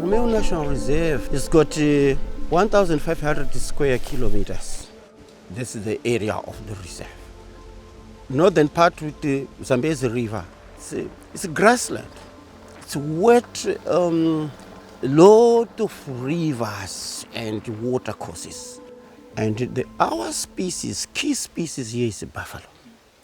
Maromeo National Reserve has got 1,500 square kilometers. This is the area of the reserve. Northern part with the Zambezi River, it's a grassland. It's wet, lot of rivers and water courses. And our species, key species here is buffalo.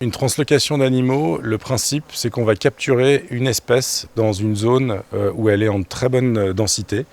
Une translocation d'animaux, le principe, c'est qu'on va capturer une espèce dans une zone où elle est en très bonne densité,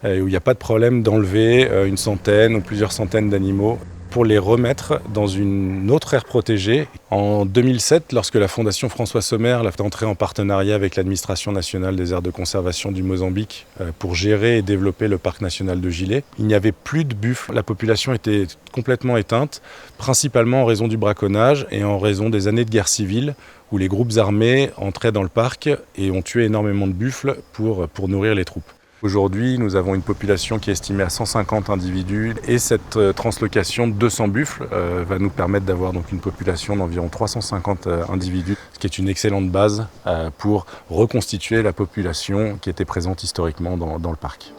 où il n'y a pas de problème d'enlever une centaine ou plusieurs centaines d'animaux pour les remettre dans une autre aire protégée. En 2007, lorsque la Fondation François Sommer a entré en partenariat avec l'administration nationale des aires de conservation du Mozambique pour gérer et développer le parc national de Gilets, il n'y avait plus de buffles. La population était complètement éteinte, principalement en raison du braconnage et en raison des années de guerre civile où les groupes armés entraient dans le parc et ont tué énormément de buffles pour nourrir les troupes. Aujourd'hui, nous avons une population qui est estimée à 150 individus et cette translocation de 200 buffles va nous permettre d'avoir donc une population d'environ 350 individus, ce qui est une excellente base pour reconstituer la population qui était présente historiquement dans le parc.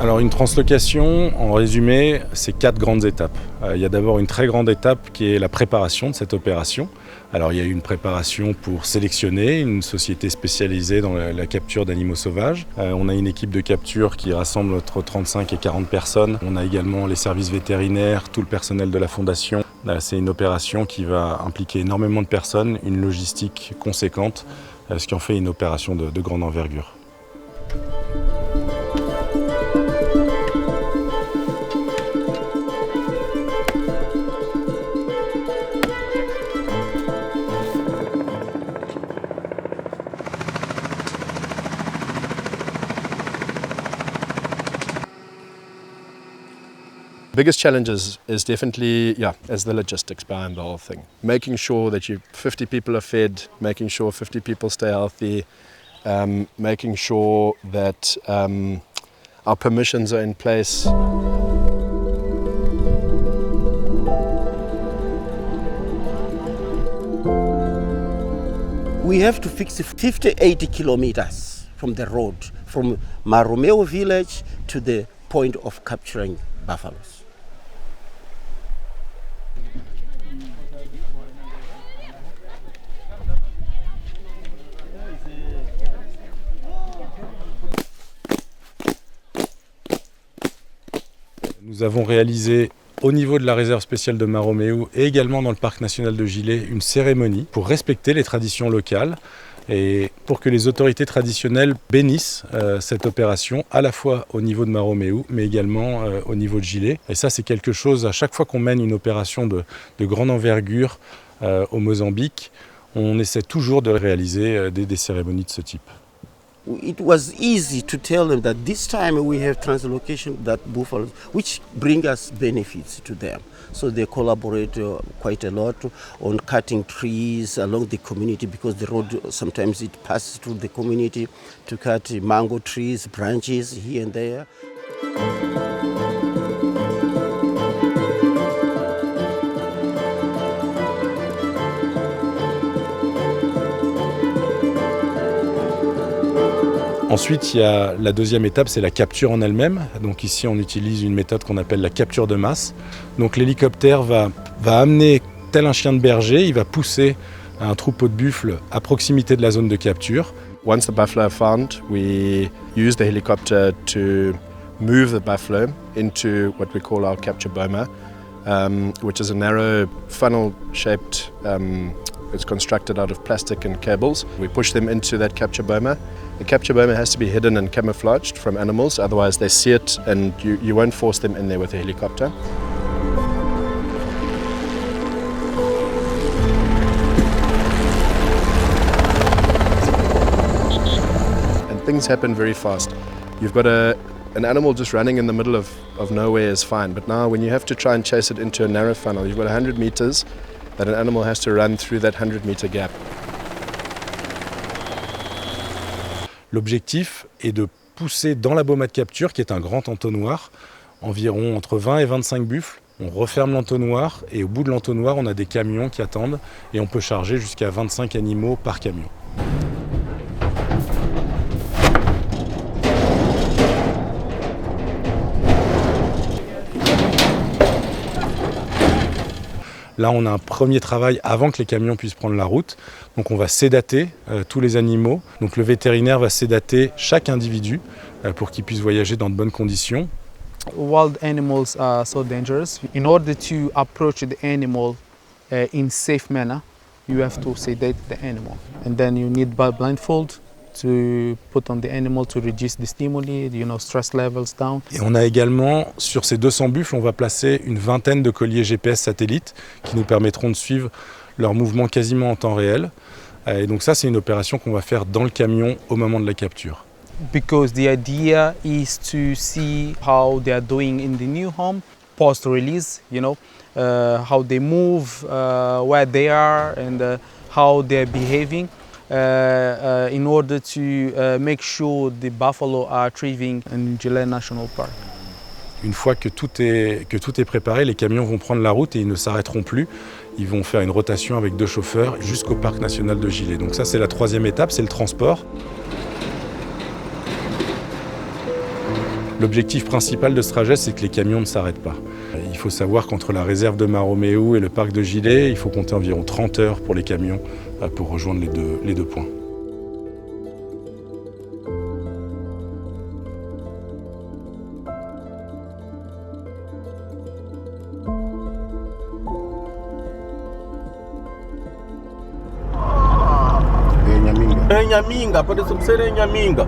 Alors une translocation, en résumé, c'est 4 grandes étapes. Il y a d'abord une très grande étape qui est la préparation de cette opération. Alors il y a eu une préparation pour sélectionner une société spécialisée dans la capture d'animaux sauvages. On a une équipe de capture qui rassemble entre 35 et 40 personnes. On a également les services vétérinaires, tout le personnel de la fondation. C'est une opération qui va impliquer énormément de personnes, une logistique conséquente, ce qui en fait une opération de grande envergure. Biggest challenges is definitely, as the logistics behind the whole thing. Making sure that 50 people are fed, making sure 50 people stay healthy, making sure that our permissions are in place. We have to fix 50-80 kilometers from the road, from Maromeo village to the point of capturing buffaloes. Nous avons réalisé au niveau de la réserve spéciale de Maromeo et également dans le parc national de Gilets une cérémonie pour respecter les traditions locales et pour que les autorités traditionnelles bénissent cette opération à la fois au niveau de Maromeo mais également au niveau de Gilets. Et ça c'est quelque chose, à chaque fois qu'on mène une opération de grande envergure au Mozambique, on essaie toujours de réaliser des cérémonies de ce type. It was easy to tell them that this time we have translocation that buffaloes, which bring us benefits to them. So they collaborate quite a lot on cutting trees along the community because the road sometimes it passes through the community to cut mango trees, branches here and there. Ensuite, il y a la deuxième étape, c'est la capture en elle-même. Donc ici, on utilise une méthode qu'on appelle la capture de masse. Donc l'hélicoptère va amener, tel un chien de berger, il va pousser un troupeau de buffles à proximité de la zone de capture. Once the buffalo are found, we use the helicopter to move the buffalo into what we call our capture boma, which is a narrow funnel-shaped. It's constructed out of plastic and cables. We push them into that capture boma. The capture boma has to be hidden and camouflaged from animals, otherwise they see it and you won't force them in there with a helicopter. And things happen very fast. You've got an animal just running in the middle of nowhere is fine, but now when you have to try and chase it into a narrow funnel, you've got 100 meters that an animal has to run through that 100-meter gap. L'objectif est de pousser dans la boma de capture, qui est un grand entonnoir, environ entre 20 et 25 buffles. On referme l'entonnoir et au bout de l'entonnoir, on a des camions qui attendent et on peut charger jusqu'à 25 animaux par camion. Là, on a un premier travail avant que les camions puissent prendre la route. Donc on va sédater tous les animaux. Donc le vétérinaire va sédater chaque individu pour qu'il puisse voyager dans de bonnes conditions. Wild animals are so dangerous. In order to approach the animal in safe manner, you have to sedate the animal. And then you need blindfold to put on the animal to reduce the stimuli, stress levels down. Et on a également, sur ces 200 buffles, on va placer une vingtaine de colliers GPS satellites qui nous permettront de suivre leurs mouvements quasiment en temps réel. Et donc ça, c'est une opération qu'on va faire dans le camion au moment de la capture. Because the idea is to see how they are doing in the new home post-release, how they move, where they are, and how they are behaving. In order to make sure the buffalo are thriving in Gila National Park. Une fois que tout est préparé, les camions vont prendre la route et ils ne s'arrêteront plus. Ils vont faire une rotation avec 2 chauffeurs jusqu'au parc national de Gilet. Donc ça, c'est la 3e étape, c'est le transport. L'objectif principal de ce trajet, c'est que les camions ne s'arrêtent pas. Il faut savoir qu'entre la réserve de Maroméou et le parc de Gilet, il faut compter environ 30 heures pour les camions pour rejoindre les deux points. Nyaminga, pode ser Nyaminga.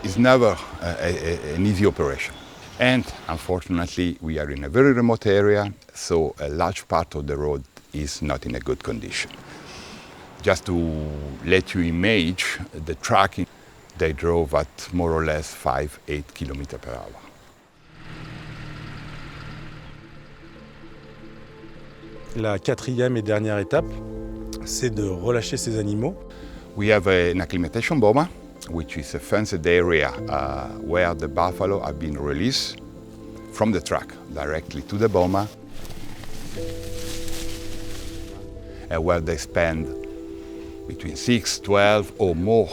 It's never an easy operation. And unfortunately, we are in a very remote area, so a large part of the road is not in a good condition. Just to let you image the truck, they drove at more or less 5-8 km per hour. La 4e et dernière étape, c'est de relâcher ces animaux. We have an acclimatation boma, which is a fenced area where the buffalo have been released from the truck directly to the boma, and where they spend between 6, 12 or more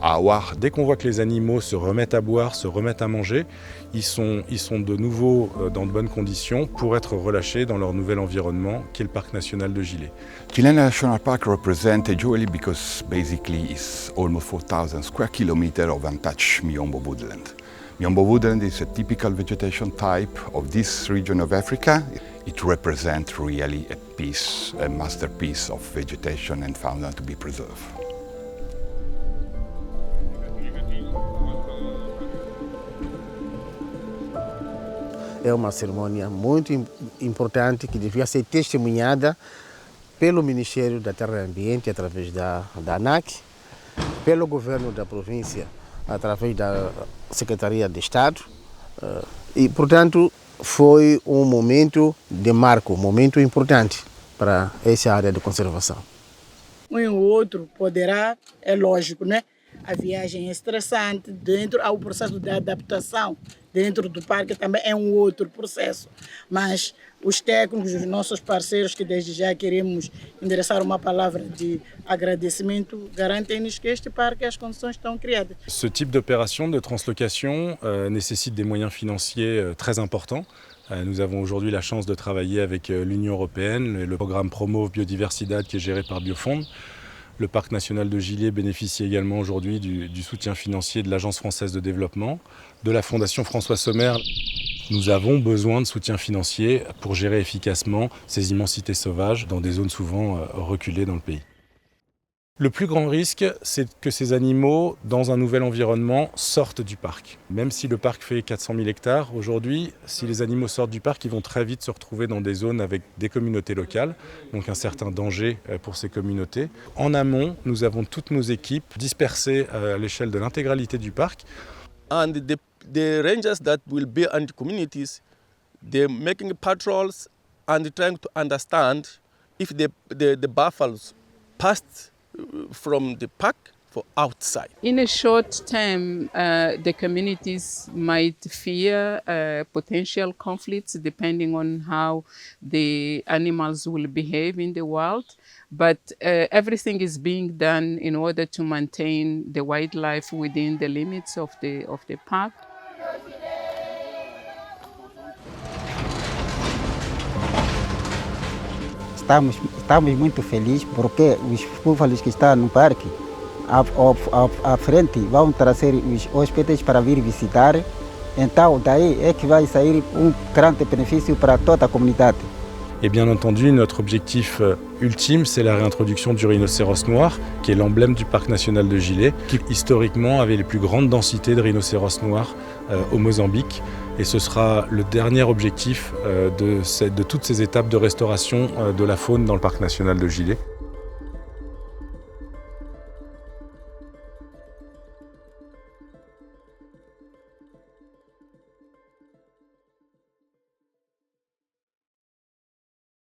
hours. Dès qu'on voit que les animaux se remettent à boire, se remettent à manger, ils sont de nouveau dans de bonnes conditions pour être relâchés dans leur nouvel environnement, qui est le parc national de Gilet. Gila National Park represents Jewelry because basically it's almost 4,000 square kilometers of untouched Miombo woodland. Miombo woodland is a typical vegetation type of this region of Africa. It represents really a masterpiece of vegetation and fauna to be preserved. É uma cerimônia muito importante que devia ser testemunhada pelo Ministério da Terra e Ambiente, através da ANAC, pelo governo da província, através da Secretaria de Estado. E, portanto, foi um momento de marco, um momento importante para essa área de conservação. Um e o outro poderá, é lógico, né? A viagem é estressante, dentro há o processo de adaptação dentro do parque também é um outro processo, mas os técnicos, os nossos parceiros que desde já queremos endereçar uma palavra de agradecimento, garantem-nos que este parque as condições estão criadas. Ce type d'opération de translocation nécessite des moyens financiers très importants. Nous avons aujourd'hui la chance de travailler avec l'Union européenne, le programme Promove Biodiversidad qui est géré par Biofond. Le parc national de Gilet bénéficie également aujourd'hui du soutien financier de l'Agence française de développement, de la Fondation François Sommer. Nous avons besoin de soutien financier pour gérer efficacement ces immensités sauvages dans des zones souvent reculées dans le pays. Le plus grand risque, c'est que ces animaux, dans un nouvel environnement, sortent du parc. Même si le parc fait 400 000 hectares, aujourd'hui, si les animaux sortent du parc, ils vont très vite se retrouver dans des zones avec des communautés locales, donc un certain danger pour ces communautés. En amont, nous avons toutes nos équipes dispersées à l'échelle de l'intégralité du parc. And the rangers that will be on the communities, they're making patrols and trying to understand if the buffaloes passed from the park for outside. In a short term, the communities might fear potential conflicts depending on how the animals will behave in the wild, but everything is being done in order to maintain the wildlife within the limits of the park. Estamos muito felizes porque os búfalos que estão no parque à frente vão trazer os hóspedes para vir visitar. Então daí é que vai sair grande benefício para toda a comunidade. Et bien entendu, notre objectif ultime, c'est la réintroduction du rhinocéros noir, qui est l'emblème du parc national de Gilé, qui historiquement avait les plus grandes densités de rhinocéros noirs au Mozambique. Et ce sera le dernier objectif de toutes ces étapes de restauration de la faune dans le parc national de Gilé.